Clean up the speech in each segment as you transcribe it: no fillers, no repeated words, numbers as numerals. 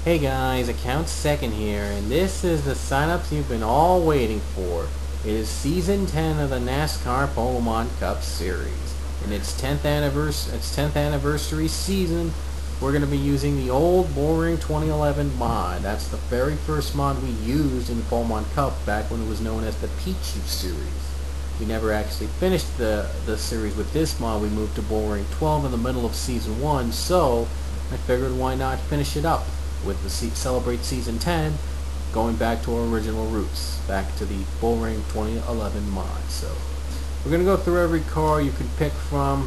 Hey guys, Account Second here, and this is the sign-ups you've been all waiting for. It is Season 10 of the NASCAR Pokemon Cup Series. In its 10th anniversary season, we're going to be using the old boring 2011 mod. That's the very first mod we used in the Pokemon Cup back when it was known as the Pichu series. We never actually finished the series with this mod. We moved to boring 12 in the middle of Season 1, so I figured why not finish it up with the celebrate Season 10, going back to our original roots, back to the boring 2011 mod. So we're going to go through every car you can pick from.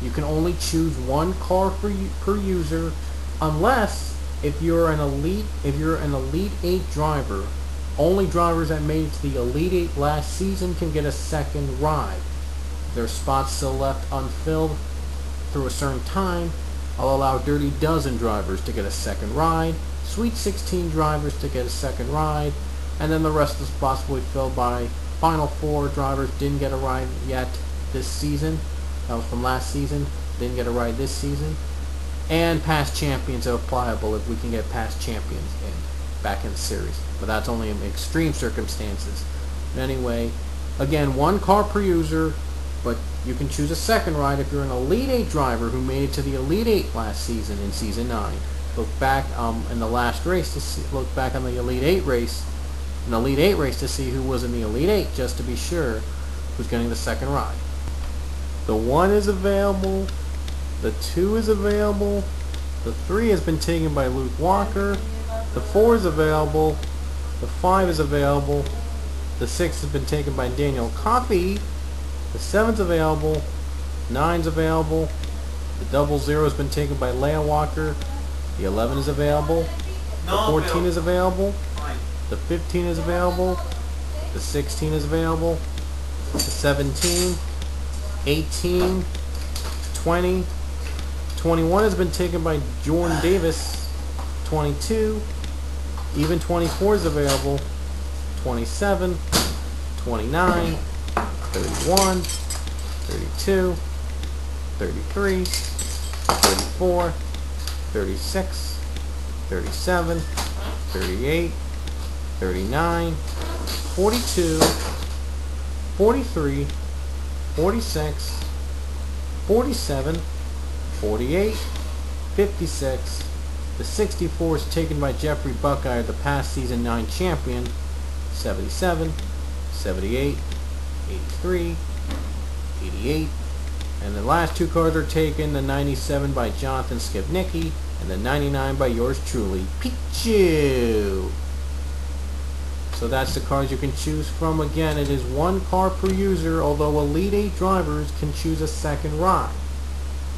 You can only choose one car per user, unless if you're an Elite 8 driver. Only drivers that made it to the Elite 8 last season can get a second ride. If there are spots still left unfilled through a certain time, I'll allow Dirty Dozen drivers to get a second ride, Sweet 16 drivers to get a second ride, and then the rest of the spots will be filled by Final 4 drivers didn't get a ride yet this season. That was from last season. Didn't get a ride this season. And past champions are applicable if we can get past champions back in the series. But that's only in extreme circumstances. But anyway, again, one car per user, but you can choose a second ride if you're an Elite 8 driver who made it to the Elite 8 last season in Season 9. Look back in the last race to see, look back on the Elite 8 race, to see who was in the Elite 8, just to be sure who's getting the second ride. The 1 is available, the 2 is available, the 3 has been taken by Luke Walker, the 4 is available, the 5 is available, the 6 has been taken by Daniel Coffey, the 7's available, 9's available, the 00 has been taken by Leia Walker, the 11 is available, the 14 is available, the 15 is available, the 16 is available, the 17, 18, 20, 21 has been taken by Jordan Davis, 22, even 24 is available, 27, 29, 31, 32, 33, 34, 36, 37, 38, 39, 42, 43, 46, 47, 48, 56. The 64 is taken by Jeffre Buckeye, the past Season 9 champion, 77, 78, 83, 88, and the last two cards are taken, the 97 by Jon Scavnicky and the 99 by yours truly, Pichu. So that's the cards you can choose from. Again, it is one car per user, although Elite 8 drivers can choose a second ride.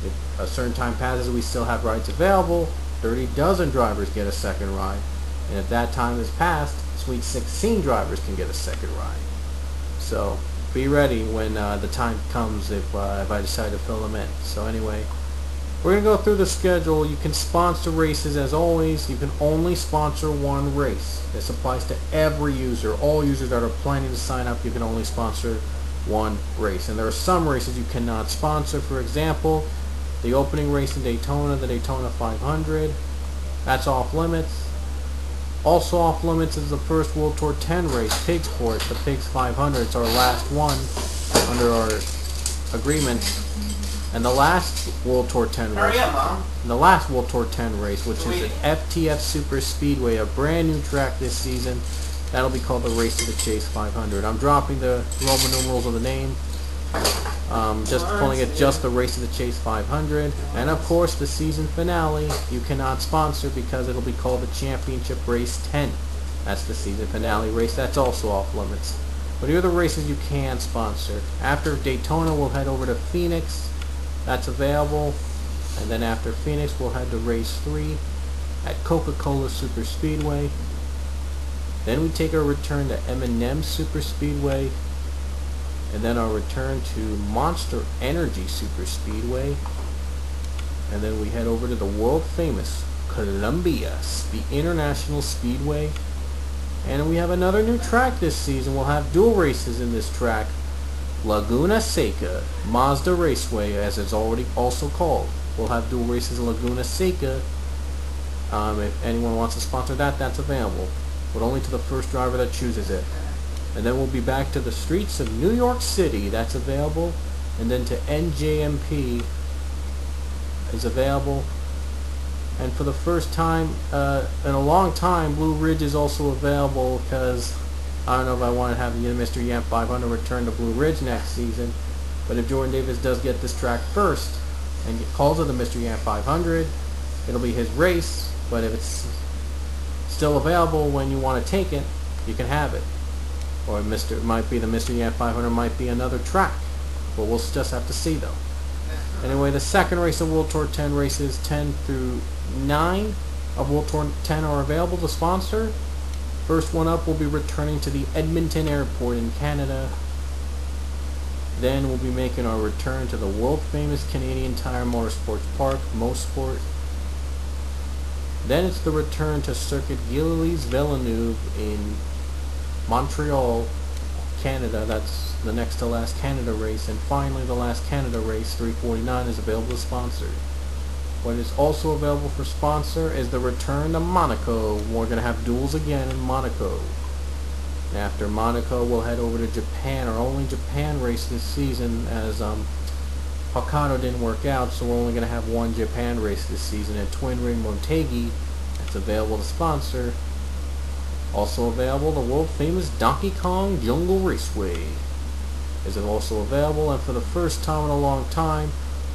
If a certain time passes, we still have rides available. 30 dozen drivers get a second ride, and if that time is passed, Sweet 16 drivers can get a second ride. So be ready when the time comes if I decide to fill them in. So anyway, we're going to go through the schedule. You can sponsor races as always. You can only sponsor one race. This applies to every user. All users that are planning to sign up, you can only sponsor one race. And there are some races you cannot sponsor. For example, the opening race in Daytona, the Daytona 500, that's off limits. Also off limits is the first World Tour 10 race, Pigsport, the Pigs 500. It's our last one under our agreement. And the last World Tour 10 race, which is at FTF Super Speedway, a brand new track this season, that'll be called the Race to the Chase 500. I'm dropping the Roman numerals of the name. Just calling it just the Race to the Chase 500, and of course the season finale you cannot sponsor because it'll be called the Championship Race 10. That's the season finale race. That's also off limits. But here are the races you can sponsor. After Daytona, we'll head over to Phoenix. That's available, and then after Phoenix, we'll head to Race 3 at Coca-Cola Super Speedway. Then we take our return to M&M Super Speedway, and then our return to Monster Energy Super Speedway, and then we head over to the world famous Columbia International Speedway, and we have another new track this season. We'll have dual races in this track, Laguna Seca Mazda Raceway, as it's already also called. We'll have dual races in Laguna Seca If anyone wants to sponsor that, that's available, but only to the first driver that chooses it. And then we'll be back to the streets of New York City. That's available. And then to NJMP is available. And for the first time in a long time, Blue Ridge is also available, because I don't know if I want to have the Mr. Yamp 500 return to Blue Ridge next season. But if Jordan Davis does get this track first and calls it the Mr. Yamp 500, it'll be his race. But if it's still available when you want to take it, you can have it. Or it might be the Mr. Yamp 500, might be another track. But we'll just have to see, though. Anyway, the second race of World Tour 10, races 10 through 9 of World Tour 10 are available to sponsor. First one up will be returning to the Edmonton Airport in Canada. Then we'll be making our return to the world-famous Canadian Tire Motorsports Park, Mosport. Then it's the return to Circuit Gilles Villeneuve in Montreal, Canada. That's the next to last Canada race. And finally, the last Canada race, 349, is available to sponsor. What is also available for sponsor is the return to Monaco. We're going to have duels again in Monaco. After Monaco, we'll head over to Japan, our only Japan race this season, as Hokkaido didn't work out, so we're only going to have one Japan race this season at Twin Ring Motegi. That's available to sponsor. Also available, the world-famous Donkey Kong Jungle Raceway is also available, and for the first time in a long time,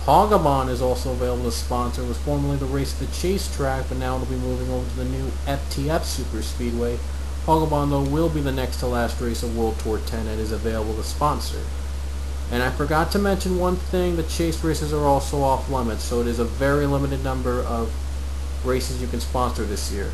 Hogabon is also available to sponsor. It was formerly the race at the Chase track, but now it'll be moving over to the new FTF Super Speedway. Hogabon, though, will be the next to last race of World Tour 10 and is available to sponsor. And I forgot to mention one thing, the Chase races are also off limits, so it is a very limited number of races you can sponsor this year.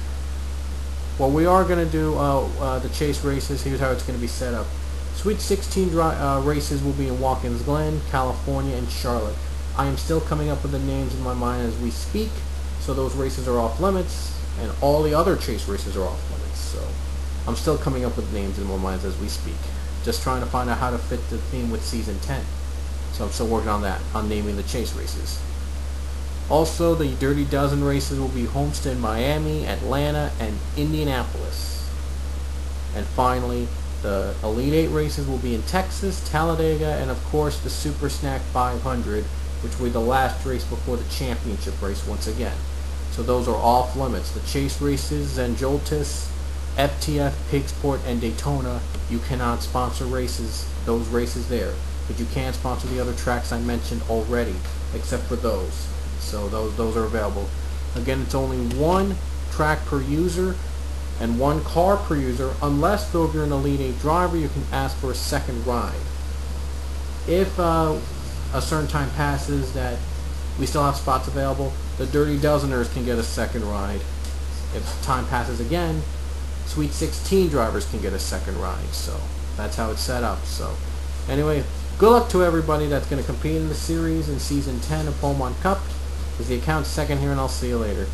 What we are going to do, the Chase races, here's how it's going to be set up. Sweet 16 races will be in Watkins Glen, California, and Charlotte. I am still coming up with the names in my mind as we speak, so those races are off limits, and all the other Chase races are off limits, so I'm still coming up with names in my mind as we speak. Just trying to find out how to fit the theme with Season 10. So I'm still working on that, on naming the Chase races. Also, the Dirty Dozen races will be Homestead, Miami, Atlanta, and Indianapolis. And finally, the Elite 8 races will be in Texas, Talladega, and of course the Super Snack 500, which will be the last race before the championship race once again. So those are off limits. The Chase races, Zenjoltis, FTF, Pigsport, and Daytona, you cannot sponsor those races there. But you can sponsor the other tracks I mentioned already, except for those. So those are available. Again, it's only one track per user and one car per user, unless though if you're an Elite 8 driver, you can ask for a second ride. If a certain time passes that we still have spots available, the Dirty Dozeners can get a second ride. If time passes again, Sweet 16 drivers can get a second ride. So that's how it's set up. So anyway, good luck to everybody that's going to compete in the series in Season 10 of Beaumont Cup. Is the account second here, and I'll see you later.